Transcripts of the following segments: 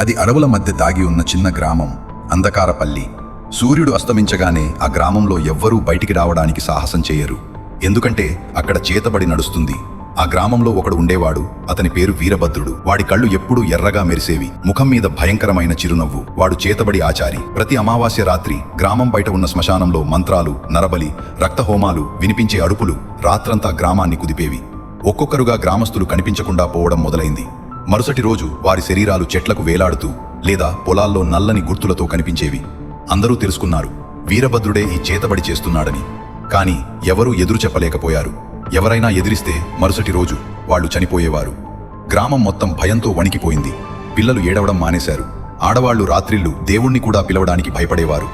అది అడవుల మధ్య దాగి ఉన్న చిన్న గ్రామం అంధకారపల్లి. సూర్యుడు అస్తమించగానే ఆ గ్రామంలో ఎవ్వరూ బయటికి రావడానికి సాహసం చేయరు. ఎందుకంటే అక్కడ చేతబడి నడుస్తుంది. ఆ గ్రామంలో ఒకడు ఉండేవాడు. అతని పేరు వీరభద్రుడు. వాడి కళ్ళు ఎప్పుడూ ఎర్రగా మెరిసేవి. ముఖం మీద భయంకరమైన చిరునవ్వు. వాడు చేతబడి ఆచారి. ప్రతి అమావాస్య రాత్రి గ్రామం బయట ఉన్న శ్మశానంలో మంత్రాలు, నరబలి, రక్తహోమాలు, వినిపించే అడుపులు రాత్రంతా గ్రామాన్ని కుదిపేవి. ఒక్కొక్కరుగా గ్రామస్తులు కనిపించకుండా పోవడం మొదలైంది. మరుసటి రోజు వారి శరీరాలు చెట్లకు వేలాడుతూ లేదా పొలాల్లో నల్లని గుర్తులతో కనిపించేవి. అందరూ తెలుసుకున్నారు, వీరభద్రుడే ఈ చేతబడి చేస్తున్నాడని. కాని ఎవరూ ఎదురు చెప్పలేకపోయారు. ఎవరైనా ఎదిరిస్తే మరుసటి రోజు వాళ్ళు చనిపోయేవారు. గ్రామం మొత్తం భయంతో వణికిపోయింది. పిల్లలు ఏడవడం మానేశారు. ఆడవాళ్లు రాత్రిళ్లు దేవుణ్ణి కూడా పిలవడానికి భయపడేవారు.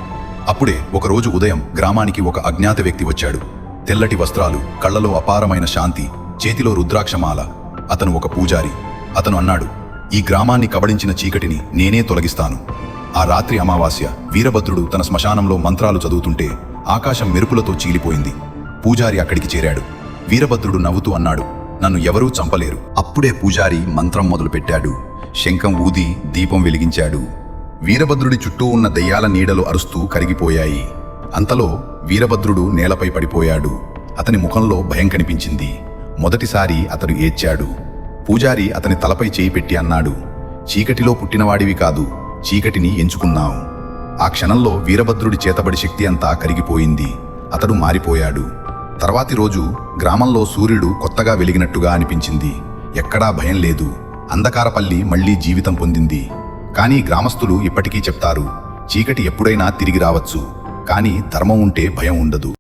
అప్పుడే ఒకరోజు ఉదయం గ్రామానికి ఒక అజ్ఞాత వ్యక్తి వచ్చాడు. తెల్లటి వస్త్రాలు, కళ్లలో అపారమైన శాంతి, చేతిలో రుద్రాక్షమాల. అతను ఒక పూజారి. అతను అన్నాడు, ఈ గ్రామాన్ని కబళించిన చీకటిని నేనే తొలగిస్తాను. ఆ రాత్రి అమావాస్య. వీరభద్రుడు తన శ్మశానంలో మంత్రాలు చదువుతుంటే ఆకాశం మెరుపులతో చీలిపోయింది. పూజారి అక్కడికి చేరాడు. వీరభద్రుడు నవ్వుతూ అన్నాడు, నన్ను ఎవరూ చంపలేరు. అప్పుడే పూజారి మంత్రం మొదలుపెట్టాడు. శంఖం ఊది దీపం వెలిగించాడు. వీరభద్రుడి చుట్టూ ఉన్న దెయ్యాల నీడలు అరుస్తూ కరిగిపోయాయి. అంతలో వీరభద్రుడు నేలపై పడిపోయాడు. అతని ముఖంలో భయం కనిపించింది. మొదటిసారి అతను ఏడ్చాడు. పూజారి అతని తలపై చేయి పెట్టి అన్నాడు, చీకటిలో పుట్టినవాడివి కాదు, చీకటిని ఎంచుకున్నావు. ఆ క్షణంలో వీరభద్రుడి చేతబడి శక్తి అంతా కరిగిపోయింది. అతడు మారిపోయాడు. తర్వాతి రోజు గ్రామంలో సూర్యుడు కొత్తగా వెలిగినట్టుగా అనిపించింది. ఎక్కడా భయం లేదు. అంధకారపల్లి మళ్లీ జీవితం పొందింది. కానీ గ్రామస్తులు ఇప్పటికీ చెప్తారు, చీకటి ఎప్పుడైనా తిరిగి రావచ్చు, కానీ ధర్మం ఉంటే భయం ఉండదు.